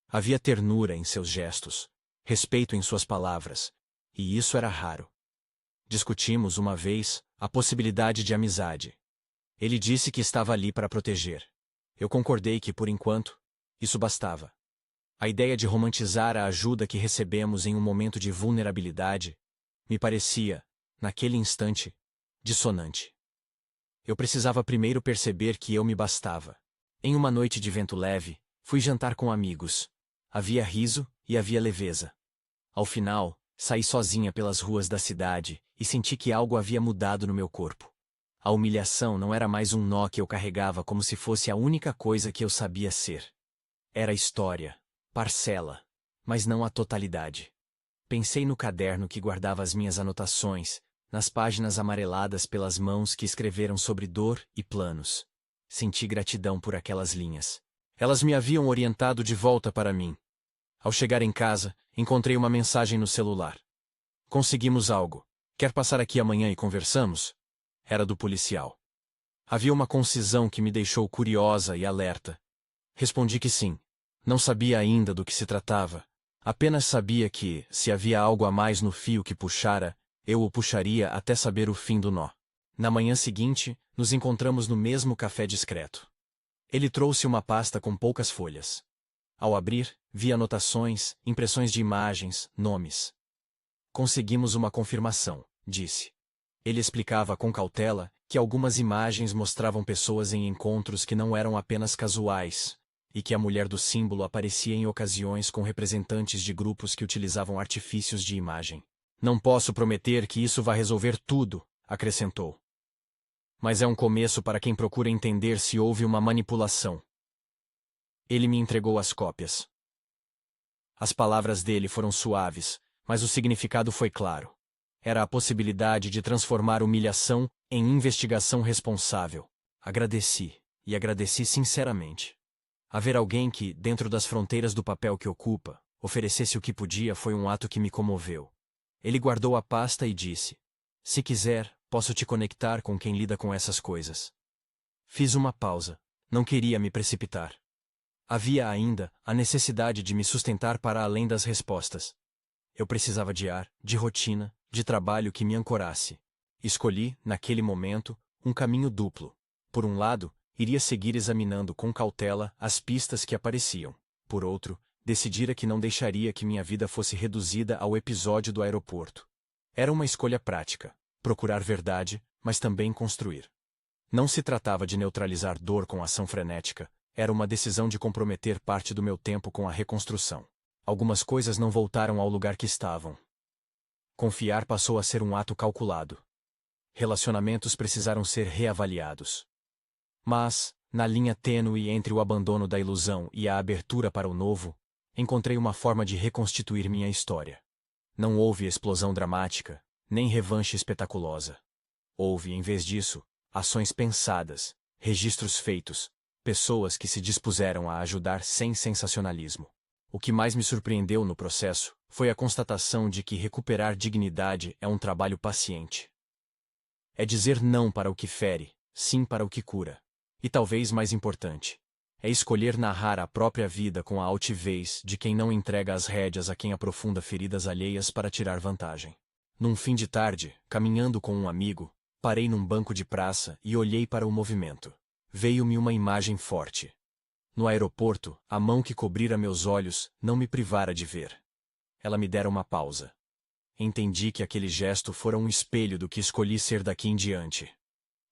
Havia ternura em seus gestos, respeito em suas palavras, e isso era raro. Discutimos uma vez a possibilidade de amizade. Ele disse que estava ali para proteger. Eu concordei que, por enquanto, isso bastava. A ideia de romantizar a ajuda que recebemos em um momento de vulnerabilidade me parecia, naquele instante, dissonante. Eu precisava primeiro perceber que eu me bastava. Em uma noite de vento leve, fui jantar com amigos. Havia riso e havia leveza. Ao final, saí sozinha pelas ruas da cidade e senti que algo havia mudado no meu corpo. A humilhação não era mais um nó que eu carregava como se fosse a única coisa que eu sabia ser. Era história, parcela, mas não a totalidade. Pensei no caderno que guardava as minhas anotações, nas páginas amareladas pelas mãos que escreveram sobre dor e planos. Senti gratidão por aquelas linhas. Elas me haviam orientado de volta para mim. Ao chegar em casa, encontrei uma mensagem no celular. Conseguimos algo. Quer passar aqui amanhã e conversamos? Era do policial. Havia uma concisão que me deixou curiosa e alerta. Respondi que sim. Não sabia ainda do que se tratava. Apenas sabia que, se havia algo a mais no fio que puxara, eu o puxaria até saber o fim do nó. Na manhã seguinte, nos encontramos no mesmo café discreto. Ele trouxe uma pasta com poucas folhas. Ao abrir, vi anotações, impressões de imagens, nomes. Conseguimos uma confirmação, disse. Ele explicava com cautela que algumas imagens mostravam pessoas em encontros que não eram apenas casuais, e que a mulher do símbolo aparecia em ocasiões com representantes de grupos que utilizavam artifícios de imagem. Não posso prometer que isso vá resolver tudo, acrescentou. Mas é um começo para quem procura entender se houve uma manipulação. Ele me entregou as cópias. As palavras dele foram suaves, mas o significado foi claro. Era a possibilidade de transformar humilhação em investigação responsável. Agradeci, e agradeci sinceramente. Haver alguém que, dentro das fronteiras do papel que ocupa, oferecesse o que podia foi um ato que me comoveu. Ele guardou a pasta e disse: se quiser, posso te conectar com quem lida com essas coisas. Fiz uma pausa. Não queria me precipitar. Havia ainda a necessidade de me sustentar para além das respostas. Eu precisava de ar, de rotina, de trabalho que me ancorasse. Escolhi, naquele momento, um caminho duplo. Por um lado, iria seguir examinando com cautela as pistas que apareciam. Por outro, decidira que não deixaria que minha vida fosse reduzida ao episódio do aeroporto. Era uma escolha prática, procurar verdade, mas também construir. Não se tratava de neutralizar dor com ação frenética, era uma decisão de comprometer parte do meu tempo com a reconstrução. Algumas coisas não voltaram ao lugar que estavam. Confiar passou a ser um ato calculado. Relacionamentos precisaram ser reavaliados. Mas, na linha tênue entre o abandono da ilusão e a abertura para o novo, encontrei uma forma de reconstituir minha história. Não houve explosão dramática, nem revanche espetaculosa. Houve, em vez disso, ações pensadas, registros feitos, pessoas que se dispuseram a ajudar sem sensacionalismo. O que mais me surpreendeu no processo foi a constatação de que recuperar dignidade é um trabalho paciente. É dizer não para o que fere, sim para o que cura. E talvez mais importante, é escolher narrar a própria vida com a altivez de quem não entrega as rédeas a quem aprofunda feridas alheias para tirar vantagem. Num fim de tarde, caminhando com um amigo, parei num banco de praça e olhei para o movimento. Veio-me uma imagem forte. No aeroporto, a mão que cobrira meus olhos não me privara de ver. Ela me dera uma pausa. Entendi que aquele gesto fora um espelho do que escolhi ser daqui em diante.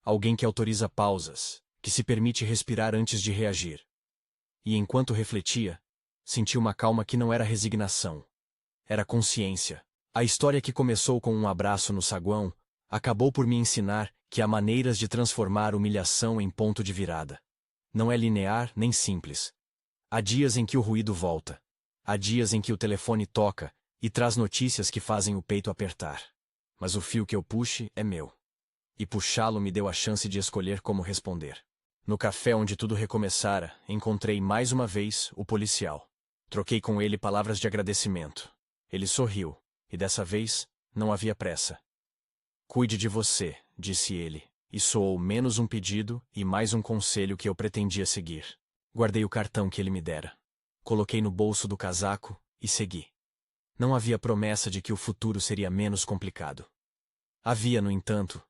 Alguém que autoriza pausas, que se permite respirar antes de reagir. E enquanto refletia, senti uma calma que não era resignação. Era consciência. A história que começou com um abraço no saguão, acabou por me ensinar que há maneiras de transformar humilhação em ponto de virada. Não é linear nem simples. Há dias em que o ruído volta. Há dias em que o telefone toca e traz notícias que fazem o peito apertar. Mas o fio que eu puxe é meu. E puxá-lo me deu a chance de escolher como responder. No café onde tudo recomeçara, encontrei mais uma vez o policial. Troquei com ele palavras de agradecimento. Ele sorriu, e dessa vez, não havia pressa. Cuide de você, disse ele. E soou menos um pedido e mais um conselho que eu pretendia seguir. Guardei o cartão que ele me dera. Coloquei no bolso do casaco e segui. Não havia promessa de que o futuro seria menos complicado. Havia, no entanto,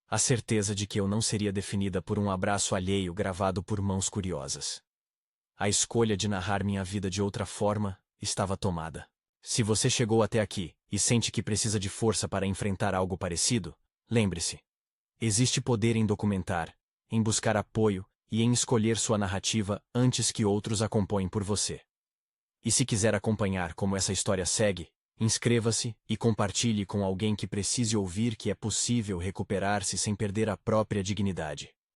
a certeza de que eu não seria definida por um abraço alheio gravado por mãos curiosas. A escolha de narrar minha vida de outra forma estava tomada. Se você chegou até aqui e sente que precisa de força para enfrentar algo parecido, lembre-se. Existe poder em documentar, em buscar apoio e em escolher sua narrativa antes que outros acompanhem por você. E se quiser acompanhar como essa história segue, inscreva-se e compartilhe com alguém que precise ouvir que é possível recuperar-se sem perder a própria dignidade.